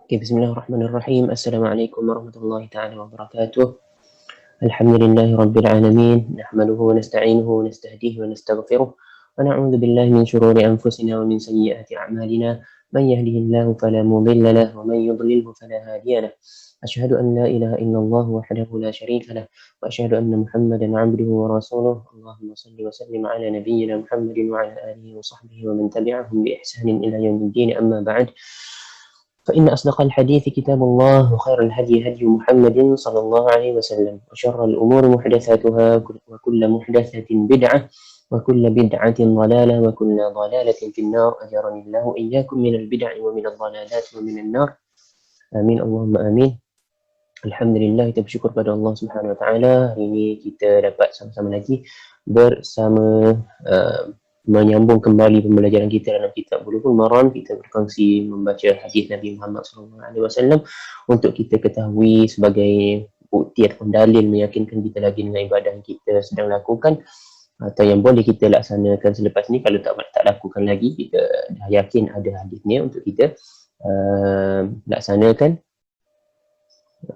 بسم الله الرحمن الرحيم. السلام عليكم ورحمة الله تعالى وبركاته. الحمد لله رب العالمين، نحمده ونستعينه ونستهديه ونستغفره، ونعوذ بالله من شرور أنفسنا ومن سيئات أعمالنا. من يهده الله فلا مضل له، ومن يضلله فلا هادي له. أشهد أن لا إله إلا الله وحده لا شريك له، وأشهد أن محمدا عبده ورسوله. اللهم صل وسلم على نبينا محمد وعلى آله وصحبه ومن تبعهم بإحسان إلى يوم الدين. أما بعد، فإن أصدق الحديث كتاب الله، وخير الهدي هدي محمد صلى الله عليه وسلم، وشر الأمور محدثاتها، وكل محدثة بدعة، وكل بدعة ضلالة، وكل ضلالة في النار. أجرني الله إياكم من البدع ومن الضلالات ومن النار. آمين اللهم آمين. Alhamdulillah, kita bersyukur pada Allah Subhanahu Wa Taala. Hari ini kita dapat sama-sama lagi bersama menyambung kembali pembelajaran kita dalam kitab Bulughul Maram. Kita berkongsi membaca hadis Nabi Muhammad SAW untuk kita ketahui sebagai bukti ataupun dalil meyakinkan kita lagi dengan ibadah yang kita sedang lakukan atau yang boleh kita laksanakan selepas ni. Kalau tak lakukan lagi, kita dah yakin ada hadisnya untuk kita laksanakan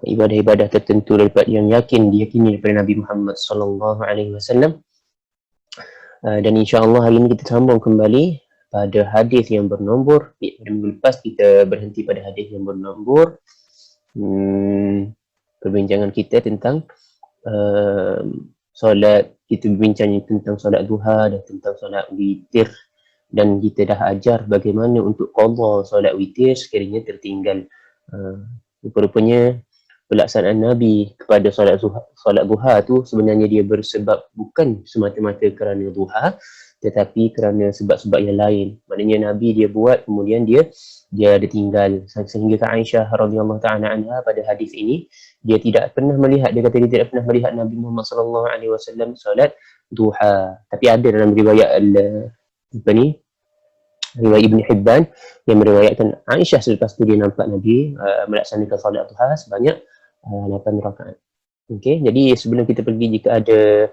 ibadah-ibadah tertentu daripada yang diyakini daripada Nabi Muhammad SAW. Dan insya-Allah hari ini kita sambung kembali pada hadis yang bernombor. Pada minggu lepas kita berhenti pada hadis yang bernombor perbincangan kita tentang solat. Kita berbincang tentang solat duha dan tentang solat witir, dan kita dah ajar bagaimana untuk qada solat witir sekiranya tertinggal. Rupanya pelaksanaan Nabi kepada solat duha tu sebenarnya dia bersebab bukan semata-mata kerana duha, tetapi kerana sebab-sebab yang lain. Maknanya Nabi dia buat, kemudian dia ada tinggal, sehingga Aisyah radhiyallahu taala anha pada hadis ini dia tidak pernah melihat, dia kata dia tidak pernah melihat Nabi Muhammad sallallahu alaihi wasallam solat duha. Tapi ada dalam riwayat riwayat Ibn Hibban yang meriwayatkan Aisyah selepas tu dia nampak Nabi melaksanakan solat duha sebanyak 8 rakaat. Okey, jadi sebelum kita pergi, jika ada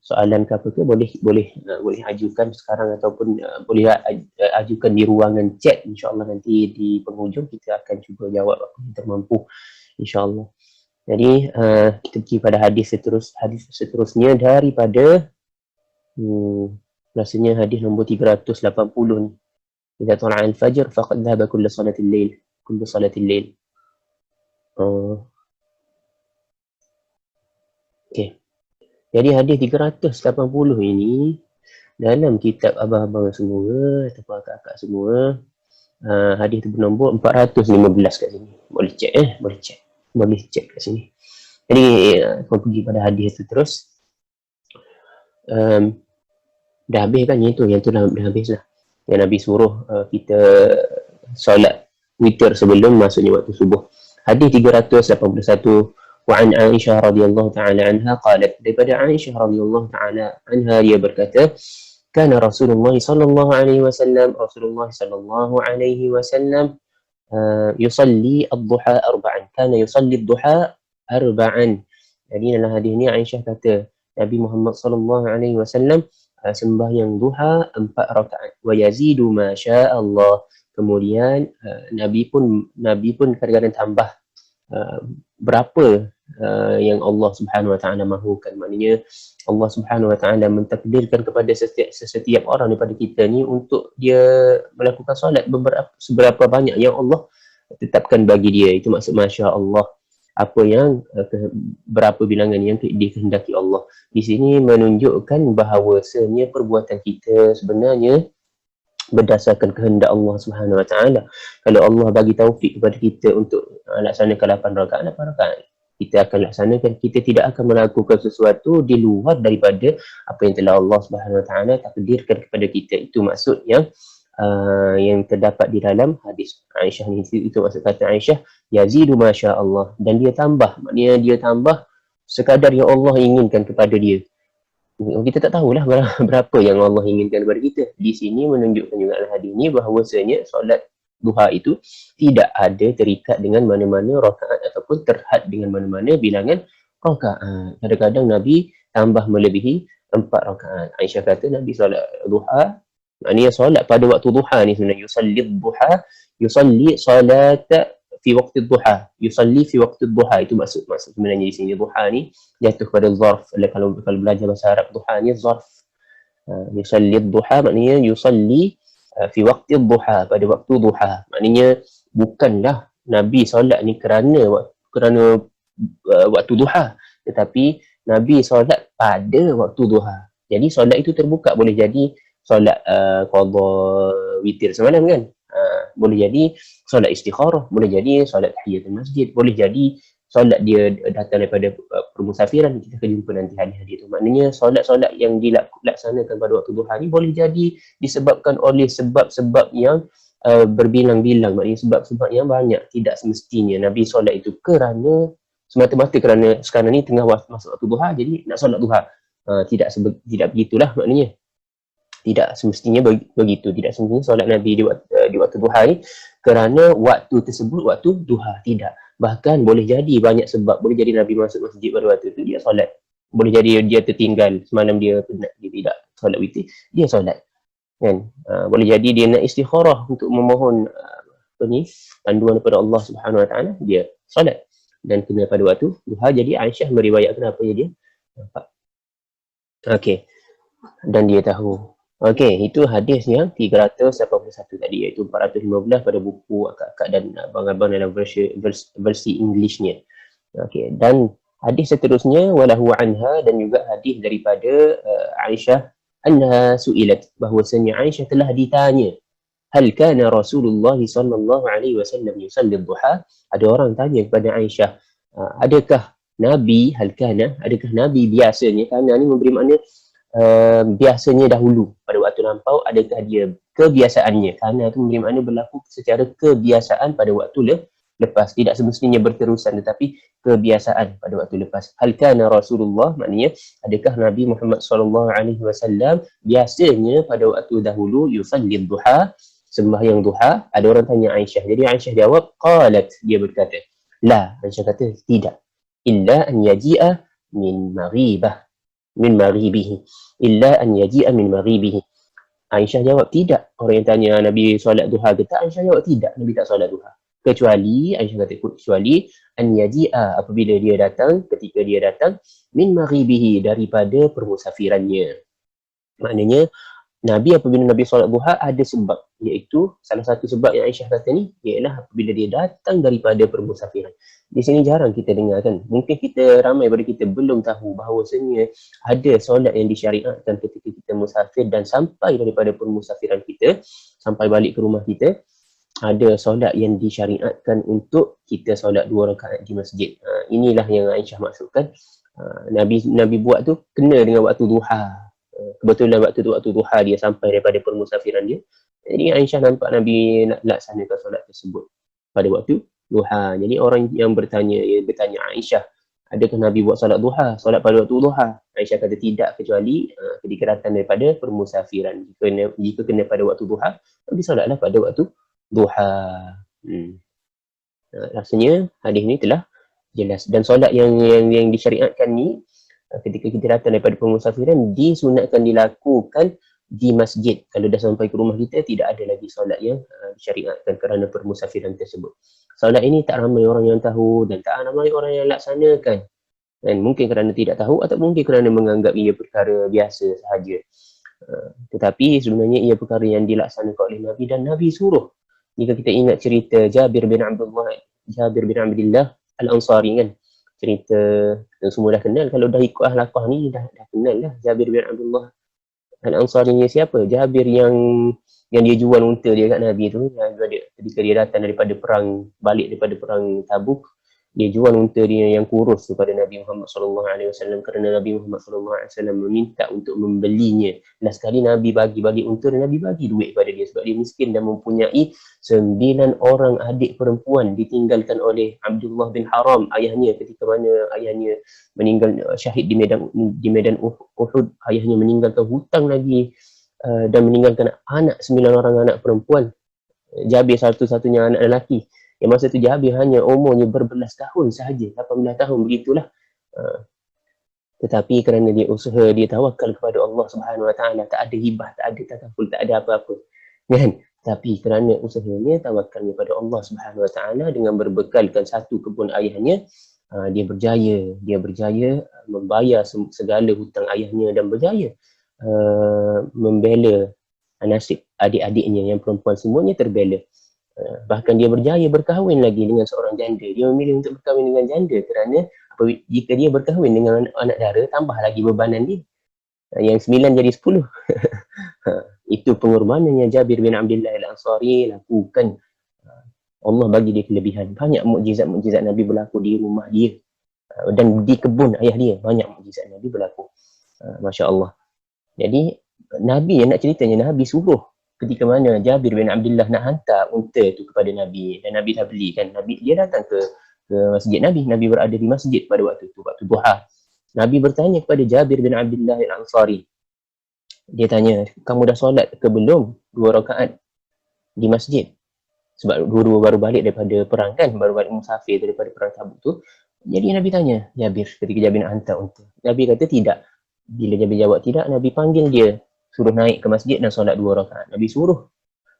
soalan ke apa ke, boleh ajukan sekarang ataupun boleh ajukan di ruangan chat. InsyaAllah nanti di penghujung kita akan cuba jawab apa yang termampu, insyaAllah. Jadi kita pergi pada hadis seterusnya daripada rasanya hadis nombor 380 ni. Idza tala'a al-fajr faqad dhahaba kullu salatil lail. Okey. Jadi hadis 380 ini dalam kitab abang-abang semua ataupun kakak-kakak semua, hadis itu bernombor 415 kat sini. Boleh cek kat sini. Jadi kalau pergi pada hadis itu terus, dah habis kan yang tu dah habis lah. Yang Nabi suruh kita solat witir sebelum masuknya waktu subuh. Hadis 381, wa an Aisyah radhiyallahu taala anha qalat, daripada Aisyah radhiyallahu taala anha dia berkata, kana Rasulullah sallallahu alaihi wasallam yusalli ad-duha arba'an. Kana yusalli ad-duha arba'an. Jadi dalam hadis ni Aisyah kata Nabi Muhammad sallallahu alaihi wasallam sembahyang duha 4 rakaat, wa yazidu ma syaa Allah. Kemudian Nabi pun kadang-kadang tambah berapa yang Allah Subhanahu Wa Taala mahukan. Maknanya Allah Subhanahu Wa Taala mentakdirkan kepada setiap orang daripada kita ni untuk dia melakukan solat seberapa banyak yang Allah tetapkan bagi dia. Itu maksud masya Allah, apa yang berapa bilangan yang dikehendaki Allah. Di sini menunjukkan bahawasanya perbuatan kita sebenarnya berdasarkan kehendak Allah Subhanahu Wa Taala. Kalau Allah bagi taufik kepada kita untuk laksanakan 8 rakaat, kita akan laksanakan. Kita tidak akan melakukan sesuatu di luar daripada apa yang telah Allah Subhanahu Wa Taala takdirkan kepada kita. Itu maksud yang terdapat di dalam hadis Aisyah ni. Itu maksud kata Aisyah, yazidu ma syaa Allah, dan dia tambah. Maknanya dia tambah sekadar yang Allah inginkan kepada dia. Kita tak tahulah berapa yang Allah inginkan kepada kita. Di sini menunjukkan juga dalam hadis ini bahawasanya solat duha itu tidak ada terikat dengan mana-mana rakaat ataupun terhad dengan mana-mana bilangan rakaat. Kadang-kadang Nabi tambah melebihi 4 rakaat. Aisyah kata Nabi solat duha Maknanya solat pada waktu duha ni sebenarnya yusalli duha, yusalli salat fi waqti duha, yusalli fi waqti duha, itu maksud sebenarnya di sini. Duha ni jatuh pada zarf. Kalau belajar bahasa Arab, duha ni zarf. Yusalli duha maknanya yusalli fi waqti duha, pada waktu duha. Maknanya bukanlah Nabi solat ni kerana waktu duha, tetapi Nabi solat pada waktu duha. Jadi solat itu terbuka, boleh jadi solat qada witir semalam kan, boleh jadi solat istikharah, boleh jadi solat tahiyatul masjid, boleh jadi solat dia datang daripada permusafiran. Kita akan jumpa nanti hadis-hadis itu. Maknanya solat-solat yang dilaksanakan pada waktu duha ni boleh jadi disebabkan oleh sebab-sebab yang berbilang-bilang, maknanya sebab-sebab yang banyak. Tidak semestinya Nabi solat itu kerana semata-mata kerana sekarang ni tengah masuk waktu duha, jadi nak solat duha. Tidak begitulah maknanya. Tidak semestinya begitu. Tidak semestinya solat Nabi di waktu duha ni kerana waktu tersebut waktu duha. Tidak. Bahkan boleh jadi banyak sebab. Boleh jadi Nabi masuk masjid pada waktu tu dia solat. Boleh jadi dia tertinggal semalam, dia penat, dia tidak solat witir, dia solat kan. Boleh jadi dia nak istikharah untuk memohon panduan daripada Allah Subhanahu Wa Taala, dia solat dan kena pada waktu duha. Jadi Aisyah meriwayatkan apa yang dia nampak. Okey, dan dia tahu. Okey, itu hadis yang 381 tadi, iaitu 415 pada buku akak-akak dan abang-abang dalam versi Englishnya. Okey, dan hadis seterusnya walahu anha, dan juga hadis daripada Aisyah anha su'ilat, bahwasanya Aisyah telah ditanya, hal kana Rasulullah sallallahu alaihi wasallam yusalli duha. Ada orang tanya kepada Aisyah, adakah Nabi, hal kana, adakah Nabi biasanya, kana ni memberi makna biasanya dahulu pada waktu lampau, adakah dia kebiasaannya. Kerana itu memberi makna berlaku secara kebiasaan pada waktu lepas, tidak semestinya berterusan, tetapi kebiasaan pada waktu lepas. Hal kana Rasulullah maknanya adakah Nabi Muhammad sallallahu alaihi wasallam biasanya pada waktu dahulu yusalli duha, sembahyang duha. Ada orang tanya Aisyah, jadi Aisyah jawab, qalat, dia berkata, la, Aisyah kata tidak, illa an yaji'a min maghibihi, illa an yaji'a min maghibihi. Aisyah jawab tidak. Orang yang tanya Nabi solat duha ke tak, Aisyah jawab tidak, Nabi tak solat duha. Kecuali, Aisyah kata kecuali, an yaji'a, apabila dia datang, ketika dia datang, min maghibihi, daripada permusafirannya. Maknanya Nabi apabila Nabi solat duha ada sebab, iaitu salah satu sebab yang Aisyah kata ni ialah apabila dia datang daripada permusafiran. Di sini jarang kita dengar kan. Mungkin kita, ramai daripada kita belum tahu bahawasanya ada solat yang disyariatkan ketika kita musafir dan sampai daripada permusafiran kita, sampai balik ke rumah kita, ada solat yang disyariatkan untuk kita solat 2 rakaat di masjid. Inilah yang Aisyah maksudkan. Nabi buat tu kena dengan waktu duha. Kebetulan waktu duha dia sampai daripada permusafiran dia. Jadi Aisyah nampak Nabi nak laksanakan solat tersebut pada waktu duha. Jadi orang yang bertanya Aisyah, adakah Nabi buat solat duha, solat pada waktu duha? Aisyah kata tidak, kecuali ketika datang daripada permusafiran. Jika kena pada waktu duha, Nabi solatlah pada waktu duha. Rasanya hadis ni telah jelas. Dan solat yang disyariatkan ni, ketika kita datang daripada permusafiran, disunatkan dilakukan di masjid. Kalau dah sampai ke rumah kita, tidak ada lagi solat yang disyariatkan kerana permusafiran tersebut. Solat ini tak ramai orang yang tahu dan tak ramai orang yang laksanakan. Dan mungkin kerana tidak tahu atau mungkin kerana menganggap ia perkara biasa sahaja. Tetapi sebenarnya ia perkara yang dilaksanakan oleh Nabi, dan Nabi suruh. Jika kita ingat cerita Jabir bin Abdullah Al-Ansari kan, cerita yang semua dah kenal. Kalau dah ikut halaqah ni dah kenal lah Jabir bin Abdullah Al-Ansari ni siapa. Jabir yang dia jual unta dia kat Nabi tu, ketika dia datang balik daripada perang Tabuk, dia jual unta dia yang kurus kepada Nabi Muhammad SAW, kerana Nabi Muhammad SAW meminta untuk membelinya. Last kali Nabi bagi balik unta, dan Nabi bagi duit kepada dia sebab dia miskin dan mempunyai 9 orang adik perempuan ditinggalkan oleh Abdullah bin Haram, ayahnya, ketika mana ayahnya meninggal syahid di medan Uhud. Ayahnya meninggalkan hutang Nabi dan meninggalkan 9 orang anak perempuan. Jabir satu-satunya anak lelaki. Yang masa tu Jabir hanya umurnya berbelas tahun sahaja, 18 tahun begitulah. Tetapi kerana dia usaha, dia tawakal kepada Allah Subhanahu Wa Taala, tak ada hibah, tak ada takaful, tak ada apa-apa. Kan? Tapi kerana usahanya, tawakalnya pada Allah Subhanahu Wa Taala dengan berbekalkan satu kebun ayahnya, dia berjaya. Dia berjaya membayar segala hutang ayahnya dan berjaya membela nasib adik-adiknya yang perempuan, semuanya terbela. Bahkan dia berjaya berkahwin lagi dengan seorang janda. Dia memilih untuk berkahwin dengan janda kerana jika dia berkahwin dengan anak dara, tambah lagi bebanan dia. Yang 9 jadi 10. Itu pengorbanan yang Jabir bin Abdullah Al-Ansari lakukan. Allah bagi dia kelebihan. Banyak mukjizat-mukjizat Nabi berlaku di rumah dia. Dan di kebun ayah dia. Banyak mukjizat Nabi berlaku. Masya Allah. Jadi, Nabi yang nak ceritanya, Nabi suruh ketika mana Jabir bin Abdullah nak hantar unta tu kepada Nabi. Dan Nabi dah beli kan. Dia datang ke masjid Nabi. Nabi berada di masjid pada waktu itu, waktu duha. Nabi bertanya kepada Jabir bin Abdullah Al-Ansari. Dia tanya, kamu dah solat ke belum 2 rakaat di masjid? Sebab dua-dua baru balik daripada perang kan, baru balik musafir daripada perang Tabuk tu. Jadi Nabi tanya Jabir ketika Jabir nak hantar unta. Nabi kata tidak. Bila Jabir jawab tidak, Nabi panggil dia, suruh naik ke masjid dan solat 2 rakaat. Nabi suruh.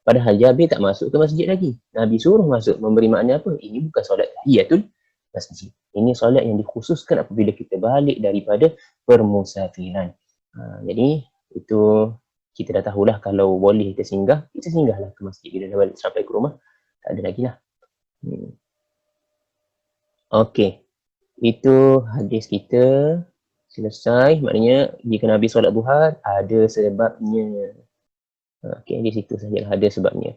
Padahal Jabir tak masuk ke masjid lagi. Nabi suruh masuk, memberi makna apa? Ini bukan solat tahiyatul masjid. Ini solat yang dikhususkan apabila kita balik daripada permusafiran. Jadi itu kita dah tahulah kalau boleh kita singgahlah ke masjid bila dah balik sampai ke rumah. Tak ada lagi lah. Okey. Itu hadis kita selesai. Maknanya jika Nabi solat duha ada sebabnya. Okey, di situ sajalah ada sebabnya.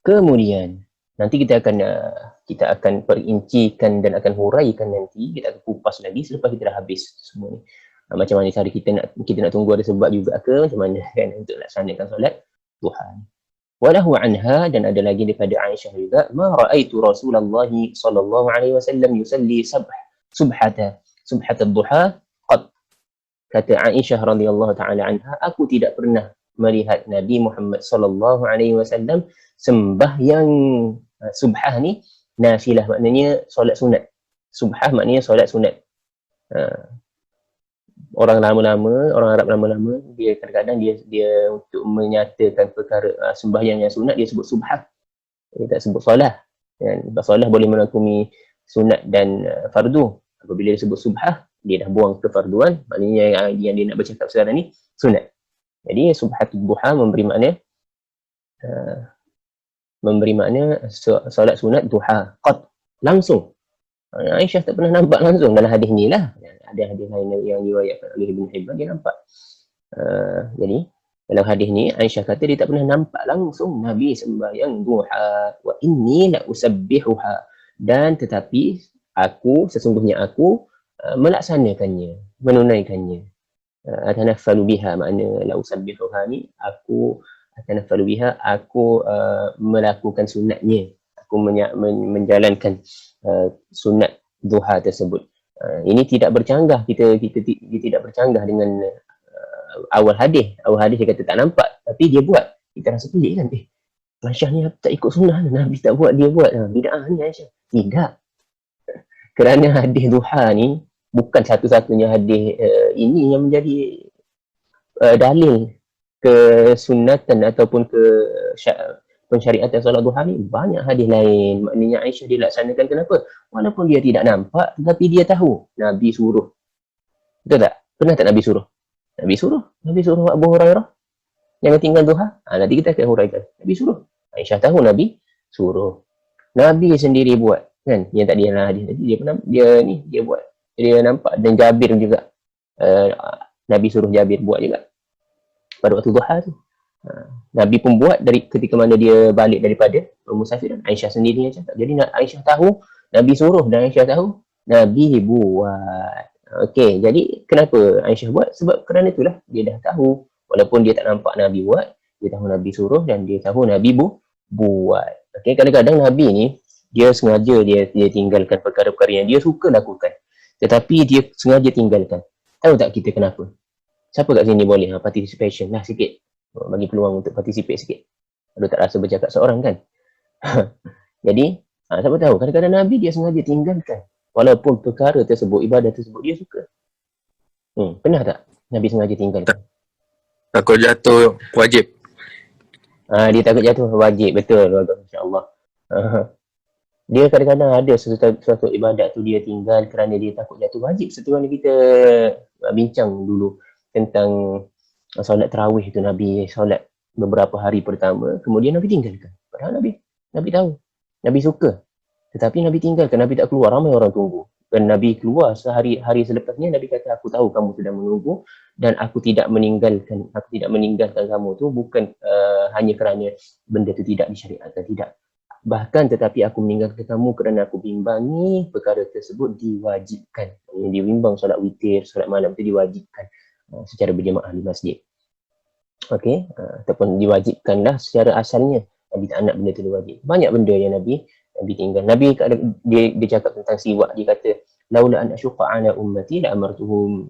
Kemudian nanti kita akan perincikan dan akan huraikan nanti. Kita akan kupas lagi selepas kita dah habis semua ni. Macam mana cara kita nak tunggu ada sebab juga ke, macam mana kan untuk laksanakan solat duha. Walahu anha, dan ada lagi daripada Aisyah juga, ma raaitu Rasulullah sallallahu alaihi wasallam yusalli subhata ad-duha qad. Kata Aisyah radhiyallahu taala anha, aku tidak pernah melihat Nabi Muhammad sallallahu alaihi wasallam sembahyang subhah ni nafilah, maknanya solat sunat. Subhah maknanya solat sunat. Orang Arab lama-lama dia kadang-kadang dia untuk menyatakan perkara sembahyang yang sunat dia sebut subhah. Dia tak sebut solah. Kan? Solah boleh merangkumi sunat dan fardu. Apabila dia sebut subhah, dia dah buang kefarduan, maknanya yang dia nak bercakap sekarang ni sunat. Jadi subhatul duha memberi makna solat sunat duha qad, langsung. Aisyah tak pernah nampak langsung dalam hadis ni lah. Ada hadis lain yang diriwayatkan oleh Ibn Hibban, dia nampak. Jadi dalam hadis ni Aisyah kata dia tak pernah nampak langsung Nabi sembahyang duha. Wa inni la usabbihuha, dan tetapi sesungguhnya aku melaksanakannya, menunaikannya. Atanaffalu biha, makna la usabbihuha ni aku atanaffalu biha, aku melakukan sunatnya, aku menjalankan sunat duha tersebut. Ini tidak bercanggah, kita tidak bercanggah dengan awal hadis. Awal hadis dia kata tak nampak, tapi dia buat. Kita rasa pelik kan, Aisyah ni tak ikut sunnah, Nabi tak buat, dia buat. Bid'ah ni Aisyah. Tidak. Kerana hadis duha ni bukan satu-satunya hadis ini yang menjadi dalil kesunnatan ataupun pensyariatan solat duha ni. Banyak hadis lain. Maknanya Aisyah dia laksanakan. Kenapa? Walaupun dia tidak nampak, tetapi dia tahu Nabi suruh. Betul tak? Pernah tak Nabi suruh? Nabi suruh Abu Hurairah jangan tinggal duha. Nanti kita akan huraikan. Nabi suruh. Aisyah tahu Nabi suruh. Nabi sendiri buat. Kan? Yang tadi dalam hadis tadi dia buat. Dia nampak. Dan Jabir juga. Nabi suruh Jabir buat juga. Pada waktu duha tu. Nabi pun buat ketika mana dia balik daripada permusafiran. Aisyah sendiri yang cakap. Jadi Aisyah tahu Nabi suruh, dan Aisyah tahu Nabi buat. Okey, jadi kenapa Aisyah buat? Sebab kerana itulah dia dah tahu, walaupun dia tak nampak Nabi buat, dia tahu Nabi suruh dan dia tahu Nabi buat. Okey, kadang-kadang Nabi ni dia sengaja dia tinggalkan perkara-perkara yang dia suka lakukan, tetapi dia sengaja tinggalkan. Tahu tak kita kenapa? Siapa kat sini boleh participation lah sikit, bagi peluang untuk participate sikit. Kalau tak rasa bercakap seorang kan. Jadi siapa tahu kadang-kadang Nabi dia sengaja tinggalkan, walaupun perkara tersebut, ibadah tersebut dia suka. Pernah tak Nabi sengaja tinggalkan? Takut jatuh wajib. Dia takut jatuh wajib, betul. Masya-Allah. Dia kadang-kadang ada sesuatu ibadat tu dia tinggal kerana dia takut jatuh wajib. Seperti mana kita bincang dulu tentang solat tarawih tu, Nabi solat beberapa hari pertama, kemudian Nabi tinggalkan. Padahal Nabi tahu, Nabi suka. Tetapi Nabi tinggalkan, Nabi tak keluar, ramai orang tunggu. Dan Nabi keluar hari selepasnya, Nabi kata, aku tahu kamu sedang menunggu dan aku tidak meninggalkan kamu tu bukan hanya kerana benda tu tidak disyariatkan, tidak. Bahkan tetapi aku meninggalkan kamu kerana aku bimbangi perkara tersebut diwajibkan. Dia bimbang solat witir, solat malam tu diwajibkan secara berjemaah di masjid. Okey, ataupun diwajibkanlah secara asalnya. Nabi tak nak benda tu diwajib. Banyak benda yang Nabi tinggal. Nabi dia cakap tentang siwak. Dia kata, laula an asyqa ala ummati la amartuhum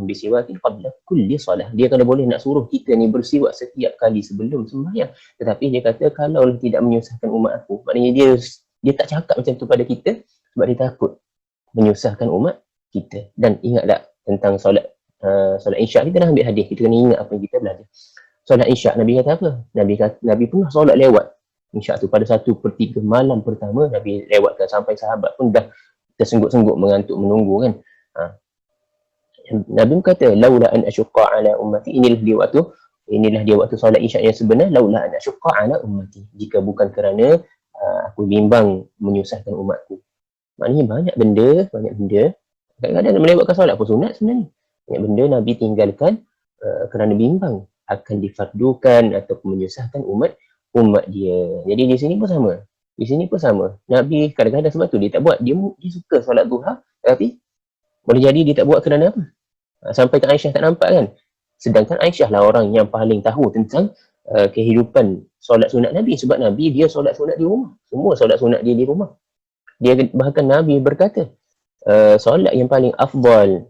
bisiwakin qabla kulli salah. Dia kalau boleh nak suruh kita ni bersiwak setiap kali sebelum sembahyang. Tetapi dia kata kalau tidak menyusahkan umat aku. Maknanya dia tak cakap macam tu pada kita sebab dia takut menyusahkan umat kita. Dan ingat tak tentang solat isyak, kita dah ambil hadis, kita kena ingat apa yang kita belajar. Solat isyak, Nabi kata apa? Nabi pernah solat lewat isyak tu pada 1/3 malam pertama. Nabi lewatkan sampai sahabat pun dah tersengguk-sengguk mengantuk menunggu kan. Nabi kata laula an asyqa ala ummati, inilah dia waktu solat isyak yang sebenar. Laula an asyqa ala ummati, jika bukan kerana aku bimbang menyusahkan umatku. Maknanya banyak benda kadang-kadang melewatkan solat pun sunat sebenarnya. Banyak benda Nabi tinggalkan kerana bimbang akan difardukan ataupun menyusahkan umat dia. Jadi di sini pun sama. Nabi kadang-kadang sebab tu dia tak buat. Dia suka solat duha, tapi boleh jadi dia tak buat kerana apa? Sampai ke Aisyah tak nampak kan? Sedangkan Aisyah lah orang yang paling tahu tentang kehidupan solat sunat Nabi. Sebab Nabi dia solat sunat di rumah. Semua solat sunat dia di rumah. Dia bahkan Nabi berkata, solat yang paling afdal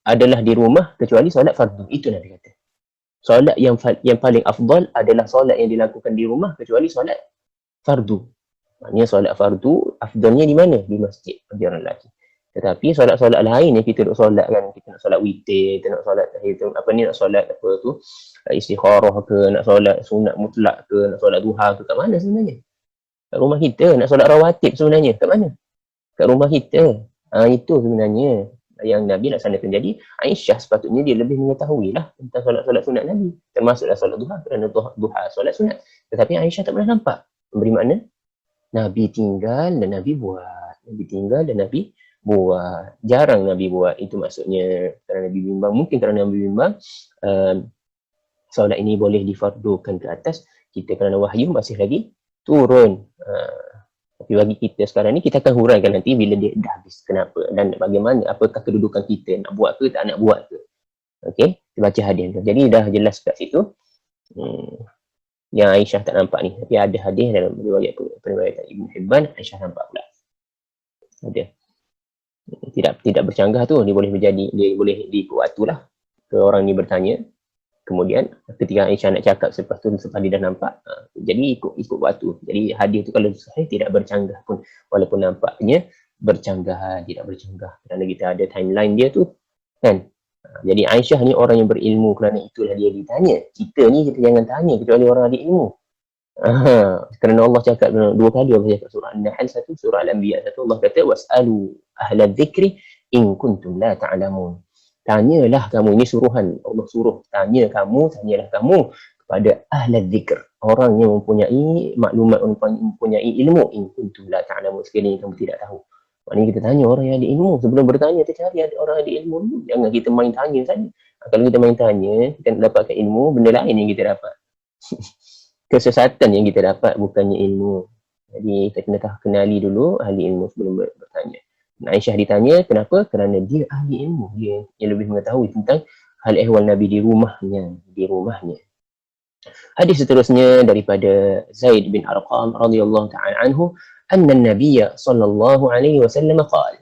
adalah di rumah kecuali solat fardu. Itu Nabi kata. Solat yang paling afdal adalah solat yang dilakukan di rumah kecuali solat fardu. Maknanya solat fardu afdalnya di mana? Di masjid bagi orang lelaki. Tetapi solat-solat lain yang kita nak solat kan, kita nak solat witir, kita nak solat nak solat apa tu, istikharah ke, nak solat sunat mutlak ke, nak solat duha ke, kat mana sebenarnya? Kat rumah kita. Nak solat rawatib sebenarnya kat mana? Kat rumah kita. Itu sebenarnya yang Nabi laksanakan. Jadi Aisyah sepatutnya dia lebih mengetahui lah tentang solat-solat sunat Nabi, termasuklah solat duha, kerana duha solat sunat. Tetapi Aisyah tak pernah nampak. Memberi makna Nabi tinggal dan Nabi buat. Jarang Nabi buat. Itu maksudnya kerana Nabi bimbang. Mungkin kerana Nabi bimbang solat ini boleh difardukan ke atas kita kerana wahyu masih lagi turun. Tapi bagi kita sekarang ni, kita akan huraikan nanti bila dia dah habis. Kenapa dan bagaimana, apakah kedudukan kita, nak buat ke tak nak buat ke. Okey, kita baca hadis tu. Jadi dah jelas kat situ yang Aisyah tak nampak ni. Tapi ada hadis dalam riwayat Ibn Hibban, Aisyah nampak pula. Ada. Tidak bercanggah tu, dia boleh diikut waktu lah. Ke orang ni bertanya, kemudian ketika Aisyah nak cakap selepas dia dah nampak, jadi ikut waktu. Jadi hadis tu kalau sahih tidak bercanggah pun, walaupun nampaknya tidak bercanggah kerana kita ada timeline dia tu kan. Jadi Aisyah ni orang yang berilmu, kerana itulah dia ditanya. Kita ni kita jangan tanya kecuali orang ada ilmu. Kerana Allah cakap 2 kali, Allah cakap surah An-Nahl 1, surah Al-Anbiya 1, Allah kata was'alu ahla dzikri in kuntum la ta'lamun. Tanyalah kamu, ini suruhan, Allah suruh tanyalah kamu kepada ahli dzikr, orang yang mempunyai maklumat, mempunyai ilmu, in kuntum la ta'lamun, sekiranya kamu tidak tahu. Maknanya kita tanya orang yang ada ilmu. Sebelum bertanya, kita cari ada orang ada ilmu dulu. Jangan kita main tanya saja. Kalau kita main tanya, kita nak dapatkan ilmu, benda lain yang kita dapat. Kesesatan yang kita dapat, bukannya ilmu. Jadi kita kena kenali dulu ahli ilmu sebelum bertanya. Aisyah ditanya, kenapa? Kerana dia ahli ilmu. Dia yang lebih mengetahui tentang hal ehwal Nabi di rumahnya. Hadis seterusnya daripada Zaid bin Arqam radhiyallahu ta'ala anhu, anna an-nabiy sallallahu alaihi wasallam qala.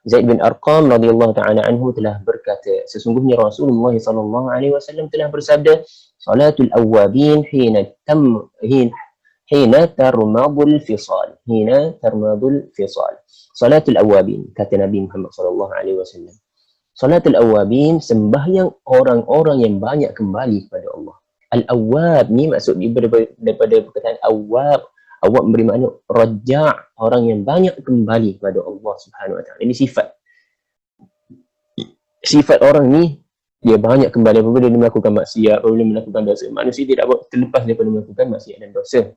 Zaid bin Arqam radhiyallahu ta'ala anhu telah berkata, sesungguhnya Rasulullah sallallahu alaihi wasallam telah bersabda, salatul awwabin hina tarmadul fisal. hina tarmadul fisal. Salatul awabin, kata Nabi Muhammad sallallahu alaihi wasallam. Salatul awabin, sembahyang orang-orang yang banyak kembali kepada Allah. Al-awwab ni maksud daripada perkataan awwab. Awwab memberi makna raja', orang yang banyak kembali kepada Allah Subhanahu wa taala. Ini sifat orang ni, dia banyak kembali apabila dia melakukan maksiat, apabila dia melakukan dosa. Manusia tidak terlepas daripada melakukan maksiat dan dosa.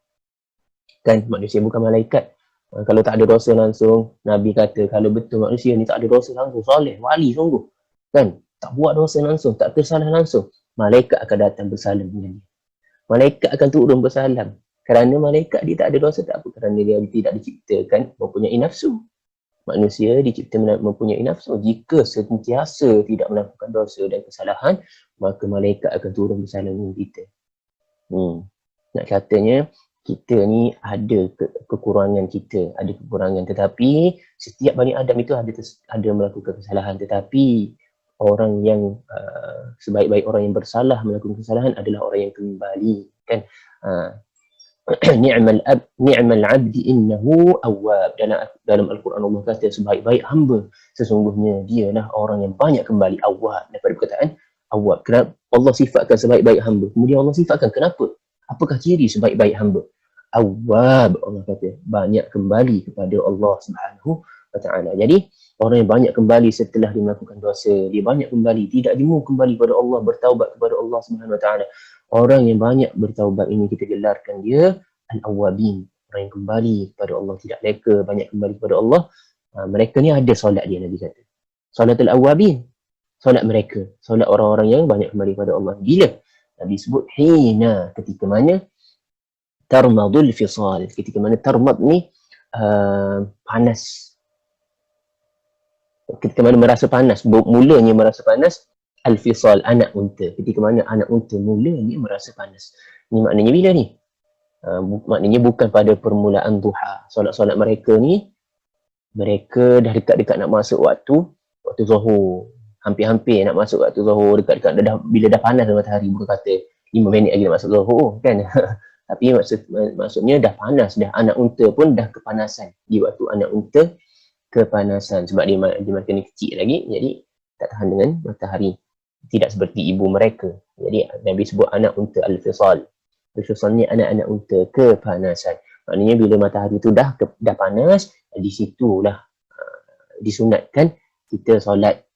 Kan, manusia bukan malaikat. Kalau tak ada dosa langsung, Nabi kata, kalau betul manusia ni tak ada dosa langsung, soleh, wali sungguh. Kan, tak buat dosa langsung, tak tersalah langsung, malaikat akan datang bersalam dengan dia. Malaikat akan turun bersalam. Kerana malaikat dia tak ada dosa, tak apa. Kerana dia tidak diciptakan mempunyai nafsu. Manusia dicipta mempunyai nafsu. Jika sentiasa tidak melakukan dosa dan kesalahan, maka malaikat akan turun bersalam dengan kita. Nak katanya, kita ni ada kekurangan kita, ada kekurangan. Tetapi setiap Bani Adam itu ada melakukan kesalahan. Tetapi orang yang sebaik-baik orang yang bersalah melakukan kesalahan adalah orang yang kembali. Kan? Ni'mal abdi innahu awwab. Dalam Al-Quran Allah kata sebaik-baik hamba sesungguhnya dialah orang yang banyak kembali. Awwab, daripada perkataan awwab. Kenapa Allah sifatkan sebaik-baik hamba? Kemudian Allah sifatkan kenapa? Apakah ciri sebaik-baik hamba? Awwab, Allah kata banyak kembali kepada Allah Subhanahu wa taala. Jadi orang yang banyak kembali setelah dia melakukan dosa, dia banyak kembali, tidak jemu kembali kepada Allah, bertaubat kepada Allah Subhanahu wa taala. Orang yang banyak bertaubat ini kita gelarkan dia al-awwabin, orang yang kembali kepada Allah, tidak leka, banyak kembali kepada Allah. Mereka ni ada solat dia, Nabi kata. Salatul awwabin, solat mereka, solat orang-orang yang banyak kembali kepada Allah. Bila? Nabi sebut hina, ketika mana tarmadul fisal, ketika mana tarmad ni panas. Ketika mana merasa panas, mulanya merasa panas, al-fisal, anak unta. Ketika mana anak unta mulanya merasa panas. Ni maknanya bila ni? Maknanya bukan pada permulaan duha. Solat-solat mereka ni, mereka dah dekat-dekat nak masuk waktu zuhur. Hampir-hampir nak masuk waktu zuhur, dekat-dekat bila dah panas matahari, bukan kata 5 minit lagi nak masuk zuhur, kan? Tapi maksudnya dah panas, dah anak unta pun dah kepanasan. Di waktu anak unta kepanasan, sebab dia makin kecil lagi, jadi tak tahan dengan matahari. Tidak seperti ibu mereka. Jadi Nabi sebut anak unta al-fisal. Al-fisal ni anak-anak unta kepanasan. Maknanya bila matahari tu dah panas, di situlah disunatkan kita solat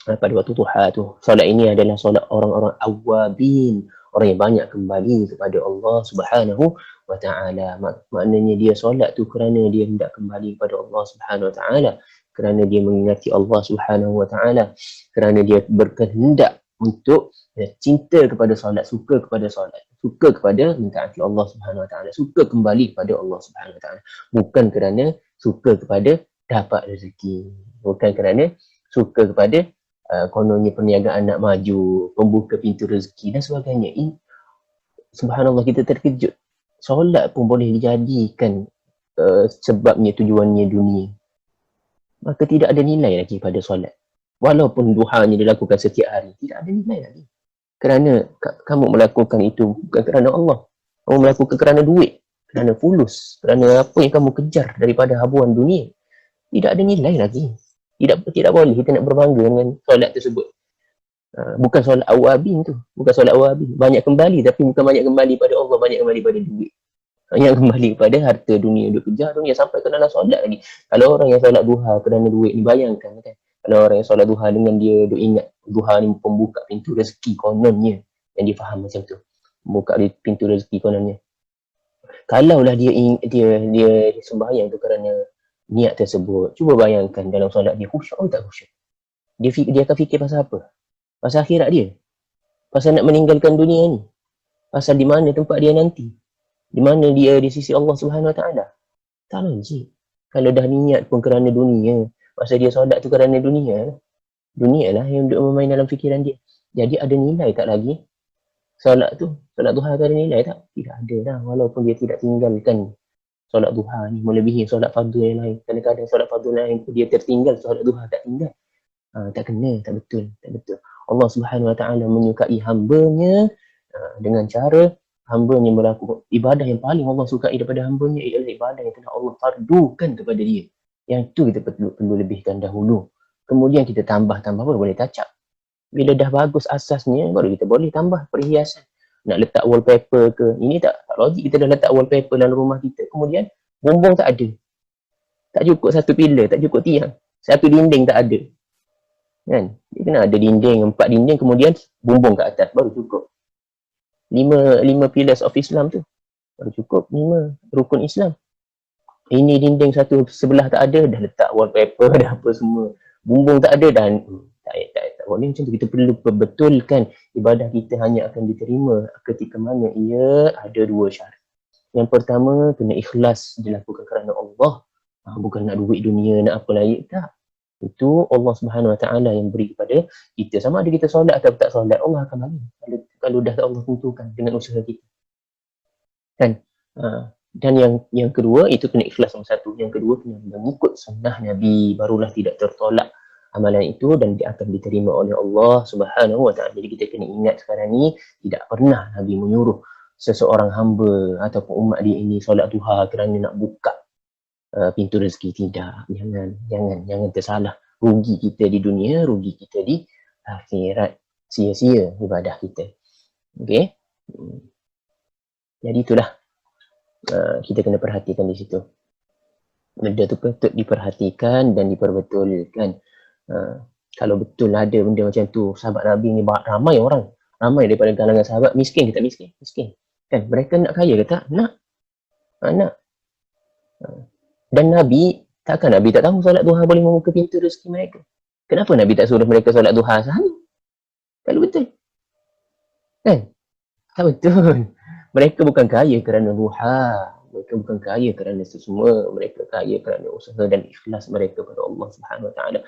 pada waktu duha tu. Solat ini adalah solat orang-orang awabin, orang yang banyak kembali kepada Allah Subhanahu wa ta'ala. Maknanya dia solat tu kerana dia hendak kembali kepada Allah Subhanahu wa ta'ala, kerana dia mengingati Allah Subhanahu wa ta'ala, kerana dia berkehendak untuk cinta kepada solat, suka kepada solat, suka kepada mentaati Allah Subhanahu wa ta'ala, suka kembali kepada Allah Subhanahu wa ta'ala. Bukan kerana suka kepada dapat rezeki, bukan kerana suka kepada kononnya perniagaan nak maju, pembuka pintu rezeki dan sebagainya. Subhanallah, kita terkejut. Solat pun boleh dijadikan sebabnya, tujuannya dunia. Maka tidak ada nilai lagi pada solat. Walaupun duhanya dilakukan setiap hari, tidak ada nilai lagi. Kerana kamu melakukan itu bukan kerana Allah. Kamu melakukan kerana duit, kerana fulus, kerana apa yang kamu kejar daripada habuan dunia. Tidak ada nilai lagi. Tidak boleh kita nak berbangga dengan solat tersebut. Bukan solat awabin tu. Bukan solat awabin. Banyak kembali, tapi bukan banyak kembali pada Allah, banyak kembali pada duit. Banyak kembali pada harta dunia, dia kejar dunia sampai ke dalam solat lagi. Kalau orang yang solat duha kerana duit ni, bayangkan kan. Kalau orang yang solat duha dengan dia ingat duha ni pembuka pintu rezeki kononnya, yang dia faham macam tu. Buka pintu rezeki kononnya. Kalaulah dia sembahyang tu kerana niat tersebut, cuba bayangkan dalam solat dia khusyuk atau tak khusyuk? Dia akan fikir pasal apa? Pasal akhirat dia, pasal nak meninggalkan dunia ni, pasal di mana tempat dia nanti, di mana dia di sisi Allah Subhanahu wa ta'ala. Tak logik. Kalau dah niat pun kerana dunia, pasal dia solat tu kerana dunia lah yang duduk memain dalam fikiran dia. Jadi ada nilai tak lagi solat tu? Solat duha tu ada nilai tak? Tidak ada lah, walaupun dia tidak tinggalkan solat duha ni, melebihi solat fardu yang lain. Kadang-kadang solat fardu lain dia tertinggal, solat duha tak tinggal. Tak kena, tak betul. Allah Subhanahu wa ta'ala menyukai hambanya dengan cara hambanya melakukan ibadah yang paling Allah sukai daripada hambanya ialah ibadah yang telah Allah fardukan kepada dia. Yang tu kita perlu lebihkan dahulu. Kemudian kita tambah-tambah baru boleh touch up. Bila dah bagus asasnya, baru kita boleh tambah perhiasan. Nak letak wallpaper ke, ini tak logik kita dah letak wallpaper dalam rumah kita. Kemudian bumbung tak ada. Tak cukup satu pilar, tak cukup tiang. Satu dinding tak ada. Kan? Dia kena ada dinding, 4 dinding, kemudian bumbung kat atas, baru cukup. 5 pillars of Islam tu. Baru cukup 5 rukun Islam. Ini dinding satu sebelah tak ada, dah letak wallpaper, dah apa semua. Bumbung tak ada, dan tak boleh macam tu. Kita perlu perbetulkan ibadah kita hanya akan diterima ketika mana ia ada 2 syarat. Yang pertama, kena ikhlas dilakukan kerana Allah. Bukan nak duit dunia, nak apa lagi, tak. Itu Allah Subhanahu Wa Taala yang beri kepada kita. Sama ada kita solat atau tak solat, Allah akan bagi. Kalau dah Allah tentukan dengan usaha kita. Kan? Dan yang kedua, itu kena ikhlas nombor satu. Yang kedua, kena mengikut sunnah Nabi. Barulah tidak tertolak amalan itu dan dia akan diterima oleh Allah Subhanahu Wa Taala. Jadi kita kena ingat sekarang ni, tidak pernah Nabi menyuruh seseorang hamba ataupun umat dia ini solat duha kerana nak buka pintu rezeki. Tidak. Jangan tersalah. Rugi kita di dunia, rugi kita di akhirat. Sia-sia ibadah kita. Okey. Jadi itulah kita kena perhatikan di situ. Benda tu patut diperhatikan dan diperbetulkan. Kalau betul ada benda macam tu, sahabat Nabi ni ramai orang, ramai daripada kalangan sahabat, miskin ke tak miskin? Miskin. Kan? Mereka nak kaya ke tak? Nak. Nak. Dan Nabi, takkan Nabi tak tahu solat duha boleh membuka pintu rezeki mereka? Kenapa Nabi tak suruh mereka solat duha sehari? Kalau betul. Kan? Tak betul. Mereka bukan kaya kerana duha. Mereka bukan kaya kerana sesemua. Mereka kaya kerana usaha dan ikhlas mereka pada Allah Subhanahu Wa Taala.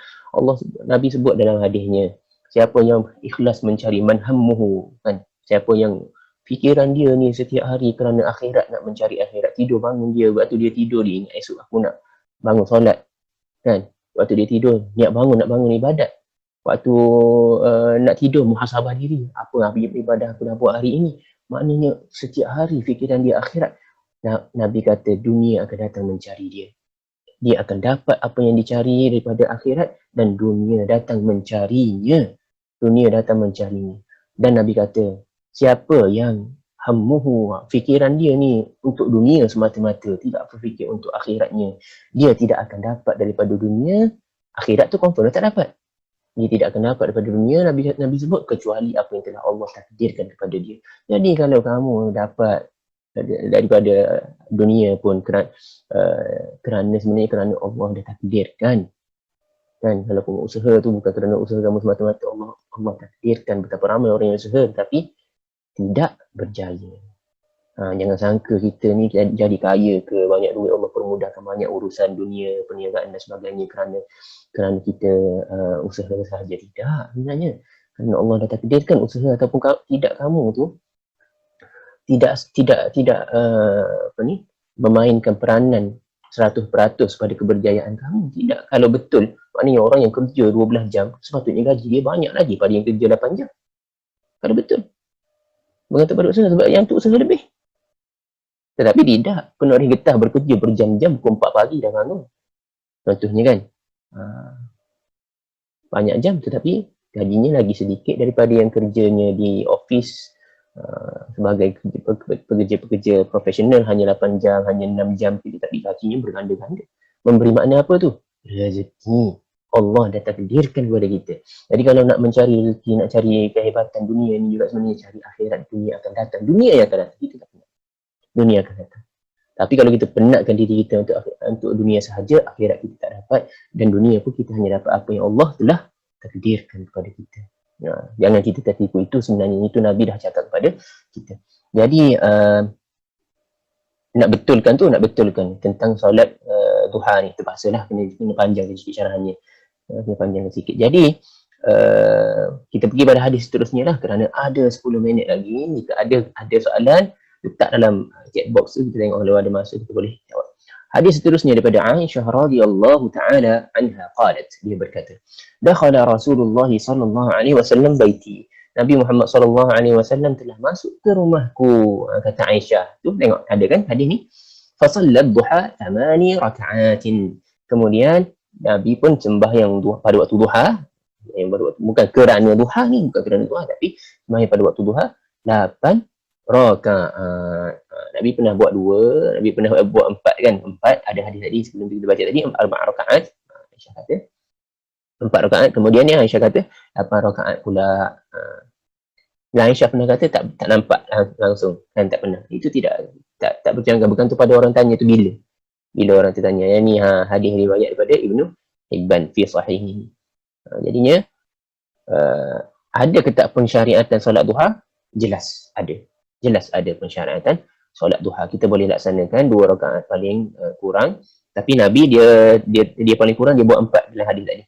Nabi sebut dalam hadisnya, siapa yang ikhlas mencari manhammuhu, kan? Siapa yang fikiran dia ni setiap hari kerana akhirat, nak mencari akhirat, tidur bangun dia, waktu dia tidur dia ingat esok aku nak bangun solat, kan? Waktu dia tidur niat nak bangun ibadat. Waktu nak tidur muhasabah diri, apa ibadah aku dah buat hari ini. Maknanya setiap hari fikiran dia akhirat. Nabi kata dunia akan datang mencari dia. Dia akan dapat apa yang dicari daripada akhirat dan dunia datang mencarinya. Dunia datang mencarinya. Dan Nabi kata, siapa yang hammuhu, fikiran dia ni untuk dunia semata-mata, tidak berfikir untuk akhiratnya, dia tidak akan dapat daripada dunia. Akhirat tu confirm tak dapat. Dia tidak akan dapat daripada dunia, Nabi sebut, kecuali apa yang telah Allah takdirkan kepada dia. Jadi kalau kamu dapat daripada dunia pun kerana sebenarnya kerana Allah dah takdirkan, kan? Kalau kamu usaha tu bukan kerana usaha kamu semata-mata, Allah takdirkan. Betapa ramai orang yang usaha tapi tidak berjaya. Jangan sangka kita ni jadi kaya ke, banyak duit, Allah permudahkan banyak urusan dunia, perniagaan dan sebagainya kerana kita usaha sahaja. Tidak, sebenarnya kerana Allah dah takdirkan usaha ataupun tidak kamu tu tidak memainkan peranan 100% pada keberjayaan kamu. Tidak. Kalau betul, maknanya orang yang kerja 12 jam sepatutnya gaji dia banyak lagi pada yang kerja 8 jam. Kalau betul mengantuk pada usaha, sebab yang tu usaha lebih. Tetapi tidak, penuh getah bekerja berjam-jam, pukul 4 pagi dah bangun. Contohnya kan, banyak jam tetapi gajinya lagi sedikit daripada yang kerjanya di office sebagai pekerja profesional, hanya 8 jam, hanya 6 jam, tapi gajinya berganda-ganda. Memberi makna apa tu? Rezeki. Allah dah takdirkan kepada kita. Jadi kalau nak mencari rezeki, nak cari kehebatan dunia ni juga sebenarnya cari akhirat. Dunia akan datang. Dunia yang akan datang. Kita tak penat. Dunia akan datang. Tapi kalau kita penatkan diri kita untuk dunia sahaja, akhirat kita tak dapat. Dan dunia pun kita hanya dapat apa yang Allah telah takdirkan kepada kita. Jangan kita tertipu. Itu sebenarnya, itu Nabi dah cakap kepada kita. Jadi nak betulkan tentang solat duha ni, terpaksalah kena panjang sikit syarahannya. Kena panjang sikit. Jadi kita pergi pada hadis seterusnya lah, kerana ada 10 minit lagi. Jika ada soalan, letak dalam chat box tu, kita tengok kalau ada masa kita boleh jawab. Hadis seterusnya daripada Aisyah radhiyallahu taala anha qalat, dia berkata, dakhala Rasulullah sallallahu alaihi wasallam baiti Nabi Muhammad SAW telah masuk ke rumahku. Kata Aisyah. Tu tengok ada kan hadis ni. Fasallat duha 8 raka'atin. Kemudian Nabi pun sembahyang pada waktu duha. Yang pada waktu, bukan kerana duha ni, bukan kerana duha, tapi sembahyang pada waktu duha 8 rakaat. Nabi pernah buat 2, Nabi pernah buat 4 kan. 4 ada hadis tadi sebelum kita baca tadi 4 rakaat. Aisyah kata 4 rakaat. Kemudian ni Aisyah kata 8 rakaat pula. Dan Aisyah pernah kata tak nampak langsung kan, tak pernah. Itu tak berjangka. Bukan tu pada orang tanya tu bila orang tu tanya. Yang ni hadis riwayat daripada Ibnu Hibban fi sahih. Jadinya ada ke tak pensyariatan solat duha? Jelas ada pensyariatan solat duha. Kita boleh laksanakan 2 rakaat paling kurang, tapi Nabi dia paling kurang dia buat 4 dalam hadis tadi.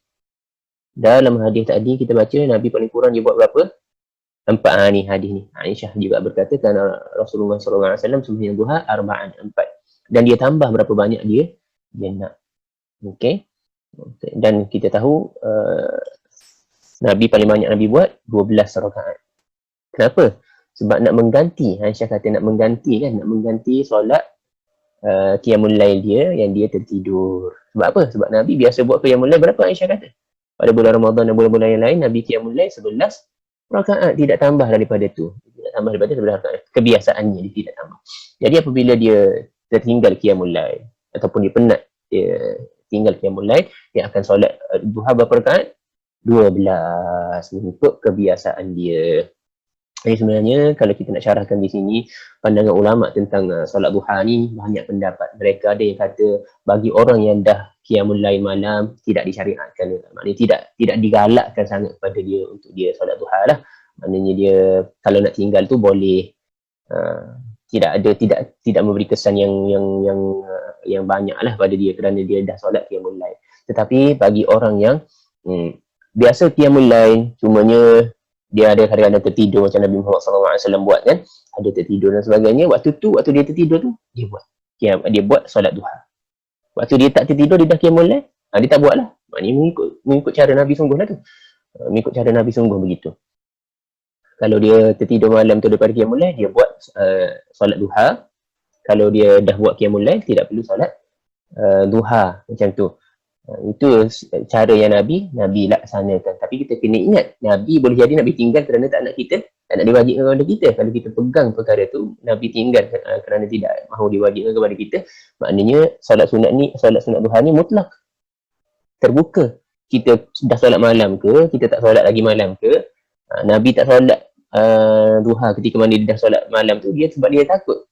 Dalam hadis tadi kita baca Nabi paling kurang dia buat berapa? 4. Ni hadis ni. Aisyah juga berkata kerana Rasulullah SAW sembahyang duha 4. Dan dia tambah berapa banyak dia nak. Okey. Dan kita tahu Nabi paling banyak Nabi buat 12 rakaat. Kenapa? Sebab nak mengganti. Aisyah kata nak mengganti solat qiyamul lail dia yang dia tertidur. Sebab apa? Sebab Nabi biasa buat qiyamul lail berapa Aisyah kata? Pada bulan Ramadan dan bulan-bulan yang lain Nabi qiyamul lail 11 rakaat, tidak tambah daripada tu. Tidak tambah daripada 11 rakaat. Kebiasaannya dia tidak tambah. Jadi apabila dia tertinggal qiyamul lail ataupun dia penat dia tinggal qiyamul lail, dia akan solat duha berapa rakaat? 12 mengikut kebiasaan dia. Jadi sebenarnya kalau kita nak syarahkan di sini pandangan ulama tentang solat duha ni banyak pendapat. Mereka ada yang kata bagi orang yang dah qiyamul lail malam tidak disyariatkan. Maknanya tidak digalakkan sangat pada dia untuk dia solat duha lah. Maknanya dia kalau nak tinggal tu boleh, tidak memberi kesan yang banyak lah pada dia kerana dia dah solat qiyamul lail. Tetapi bagi orang yang biasa qiyamul lail, cumanya dia ada kadang-kadang tertidur macam Nabi Muhammad SAW buat kan, ada tertidur dan sebagainya. Waktu dia tertidur tu dia buat solat duha. Waktu dia tak tertidur dia dah qiyamul lail, dia tak buat lah. Maknanya mengikut cara Nabi sungguh lah tu. Mengikut cara Nabi sungguh begitu. Kalau dia tertidur malam tu daripada qiyamul lail, dia buat solat duha. Kalau dia dah buat qiyamul lail, tidak perlu solat duha macam tu. Itu cara yang Nabi laksanakan. Tapi kita kena ingat, Nabi boleh jadi Nabi tinggal kerana tak nak diwajibkan kepada kita. Kalau kita pegang perkara tu, Nabi tinggal kerana tidak mahu diwajibkan kepada kita. Maknanya solat sunat duha ni mutlak, terbuka. Kita dah solat malam ke, kita tak solat lagi malam ke, Nabi tak solat duha ketika mana dia dah solat malam tu, sebab dia takut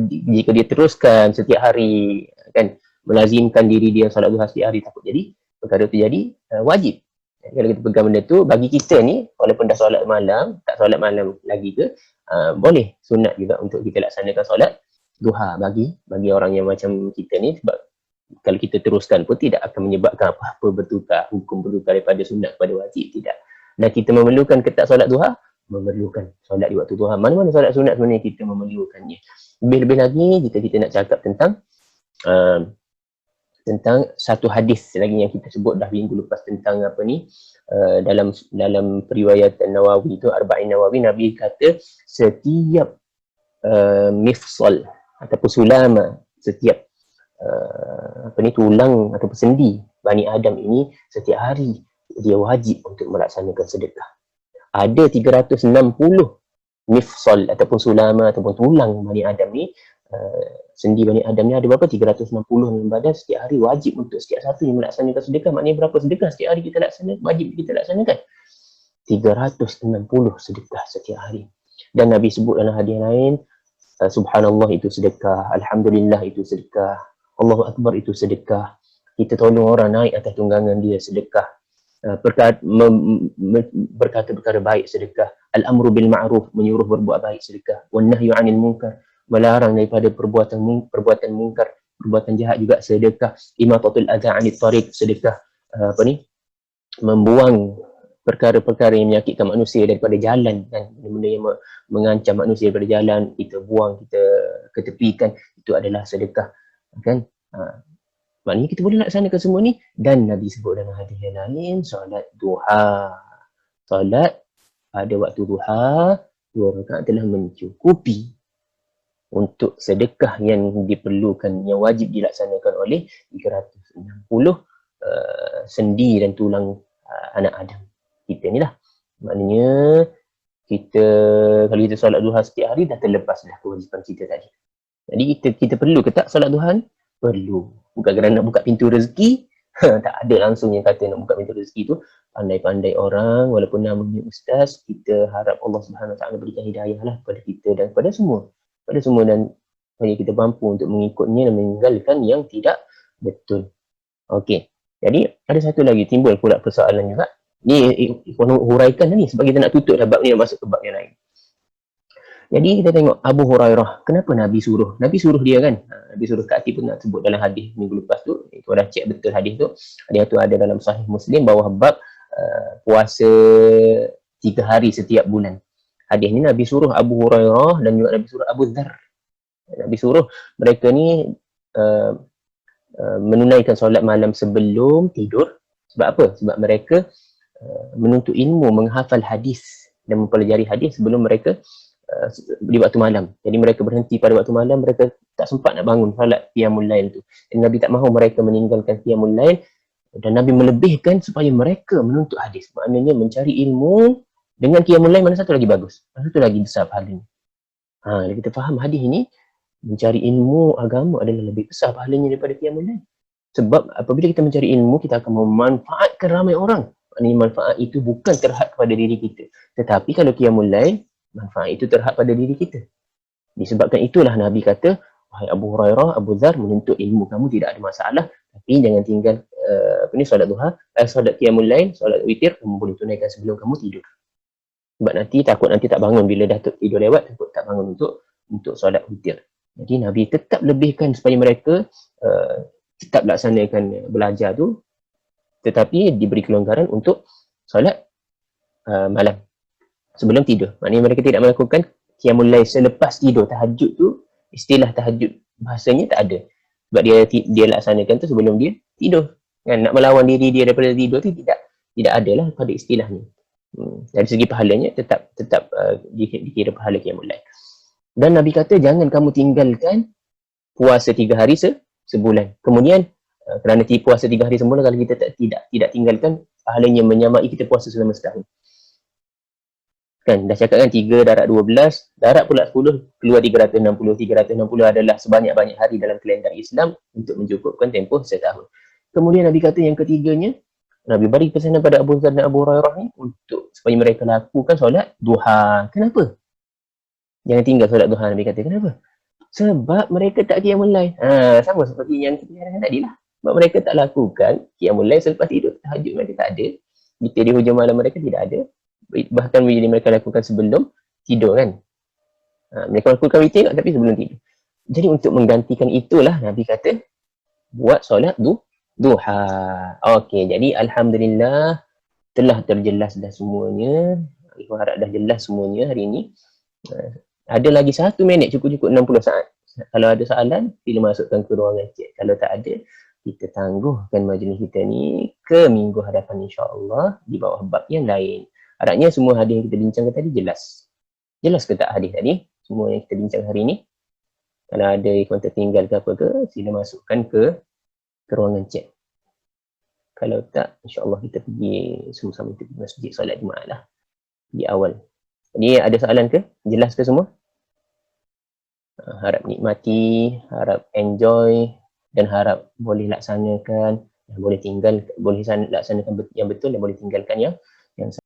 jika dia teruskan setiap hari kan, melazimkan diri dia solat duha setiap hari, takut jadi perkara tu jadi wajib. Jadi, kalau kita pegang benda tu, bagi kita ni walaupun dah solat malam, tak solat malam lagi ke, boleh sunat juga untuk kita laksanakan solat duha bagi orang yang macam kita ni. Sebab kalau kita teruskan pun tidak akan menyebabkan apa-apa hukum bertukar daripada sunat kepada wajib, tidak. Dan kita memerlukan ke tak solat duha? Memerlukan solat di waktu duha. Mana-mana solat sunat sebenarnya kita memerlukannya. Lebih-lebih lagi jika kita nak cakap tentang satu hadis lagi yang kita sebut dah minggu lepas tentang dalam periwayatan Nawawi itu, Arba'in Nawawi, Nabi kata setiap mifsal ataupun sulama, setiap tulang ataupun sendi Bani Adam ini setiap hari dia wajib untuk melaksanakan sedekah. Ada 360 mifsal ataupun sulama ataupun tulang Bani Adam ni, sendi Bani Adam ni ada berapa? 360 dalam badan. Setiap hari wajib untuk setiap satu yang melaksanakan sedekah. Maknanya berapa sedekah setiap hari kita laksanakan? Wajib kita laksanakan 360 sedekah setiap hari. Dan Nabi sebut dalam hadis lain, subhanallah itu sedekah, alhamdulillah itu sedekah, Allahu Akbar itu sedekah, kita tolong orang naik atas tunggangan dia sedekah, berkata perkara baik sedekah, al-amru bil ma'ruf, menyuruh berbuat baik sedekah, wan nahyu 'anil munkar, melarang daripada perbuatan mungkar, perbuatan jahat juga sedekah, imatatul adza 'anit tariq, sedekah membuang perkara-perkara yang menyakitkan manusia daripada jalan, dan benda yang mengancam manusia daripada jalan kita buang, kita ketepikan, itu adalah sedekah kan. Maknanya kita boleh laksanakan semua ni. Dan Nabi sebut dalam hadis yang lain, solat duha, solat pada waktu duha, 2 rakaat telah mencukupi untuk sedekah yang diperlukan, yang wajib dilaksanakan oleh 360 sendi dan tulang anak Adam. Kita ni lah. Maknanya kita, kalau kita solat duha setiap hari, dah terlepas dah kewajipan kita tadi. Jadi kita perlu ke tak solat duha ni? Perlu. Bukan kerana nak buka pintu rezeki. Tak ada langsung yang kata nak buka pintu rezeki tu. Pandai-pandai orang, walaupun namanya ustaz, kita harap Allah Subhanahu Wa Taala berikan hidayah lah kepada kita dan kepada semua. Kepada semua, dan supaya kita mampu untuk mengikutnya dan meninggalkan yang tidak betul. Okey. Jadi ada satu lagi timbul pula persoalan juga. Ni huraikan dah ni sebab kita nak tutup dah bab ni, nak masuk ke bab yang lain. Jadi kita tengok Abu Hurairah, kenapa Nabi suruh? Nabi suruh dia kan? Nabi suruh, Kak Ati pun nak sebut dalam hadis minggu lepas tu. Itu dah cek betul hadis tu. Hadis tu ada dalam Sahih Muslim bawah bab puasa 3 hari setiap bulan. Hadis ni Nabi suruh Abu Hurairah dan juga Nabi suruh Abu Dzar. Nabi suruh mereka ni menunaikan solat malam sebelum tidur. Sebab apa? Sebab mereka menuntut ilmu, menghafal hadis dan mempelajari hadis sebelum mereka di waktu malam. Jadi mereka berhenti pada waktu malam, mereka tak sempat nak bangun solat qiyamul lail tu. Dan Nabi tak mahu mereka meninggalkan qiyamul lail, dan Nabi melebihkan supaya mereka menuntut hadis. Maknanya mencari ilmu dengan qiyamul lail, mana satu lagi bagus? Mana satu lagi besar pahalanya? Kita faham hadis ini, mencari ilmu agama adalah lebih besar pahalanya daripada qiyamul lail. Sebab apabila kita mencari ilmu, kita akan memanfaatkan ramai orang. Maknanya manfaat itu bukan terhad kepada diri kita. Tetapi kalau qiyamul lail, manfaat itu terhad pada diri kita. Disebabkan itulah Nabi kata, wahai Abu Hurairah, Abu Dzar, menuntut ilmu kamu tidak ada masalah, tapi jangan tinggal solat duha, solat qiyamul lail, solat witir kamu boleh tunaikan sebelum kamu tidur. Sebab takut nanti tak bangun bila dah tidur lewat, takut tak bangun untuk solat witir. Jadi Nabi tetap lebihkan supaya mereka tetap laksanakan belajar tu, tetapi diberi kelonggaran untuk solat malam sebelum tidur. Maknanya mereka tidak melakukan qiyamul lail selepas tidur. Tahajud tu, istilah tahajud bahasanya tak ada. Sebab dia laksanakan tu sebelum dia tidur. Kan? Nak melawan diri dia daripada tidur tu tidak ada lah pada istilah ni. Dari segi pahalanya tetap dikira pahala qiyamul lail. Dan Nabi kata jangan kamu tinggalkan puasa 3 hari sebulan. Kemudian kerana puasa 3 hari sebulan, kalau kita tidak tinggalkan, pahalanya menyamai kita puasa selama setahun. Kan, dah cakap kan 3 darat 12, darat pula 10, keluar 360. 360 adalah sebanyak-banyak hari dalam kalender Islam untuk mencukupkan tempoh setahun. Kemudian Nabi kata yang ketiganya, Nabi beri pesanan pada Abu Dzar dan Abu Hurairah ni untuk supaya mereka lakukan solat duha. Kenapa? Jangan tinggal solat duha, Nabi kata. Kenapa? Sebab mereka tak qiyamul lail. Sama seperti yang kita katakan tadi lah. Sebab mereka tak lakukan qiyamul lail selepas tidur. Tahajud mereka tak ada. Witir di hujung malam mereka tidak ada. Bahkan bila mereka lakukan sebelum tidur kan. Mereka lakukan witir tapi sebelum tidur. Jadi untuk menggantikan itulah Nabi kata buat solat duha. Okey, jadi alhamdulillah telah terjelas dah semuanya. Aku harap dah jelas semuanya hari ini. Ada lagi 1 minit, cukup 60 saat. Kalau ada soalan, sila masukkan ke ruangan chat. Kalau tak ada, kita tangguhkan majlis kita ni ke minggu hadapan insya-Allah di bawah bab yang lain. Harapnya semua hadis yang kita bincangkan tadi jelas. Jelas ke tak hadis tadi? Semua yang kita bincang hari ni. Kalau ada yang tertinggal ke apa ke, sila masukkan ke ruangan chat. Kalau tak, insya-Allah kita pergi sama-sama kita pergi masjid solat Jumaat lah di awal. Jadi ada soalan ke? Jelas ke semua? Harap nikmati, harap enjoy dan harap boleh laksanakan, boleh laksanakan yang betul dan boleh tinggalkan yang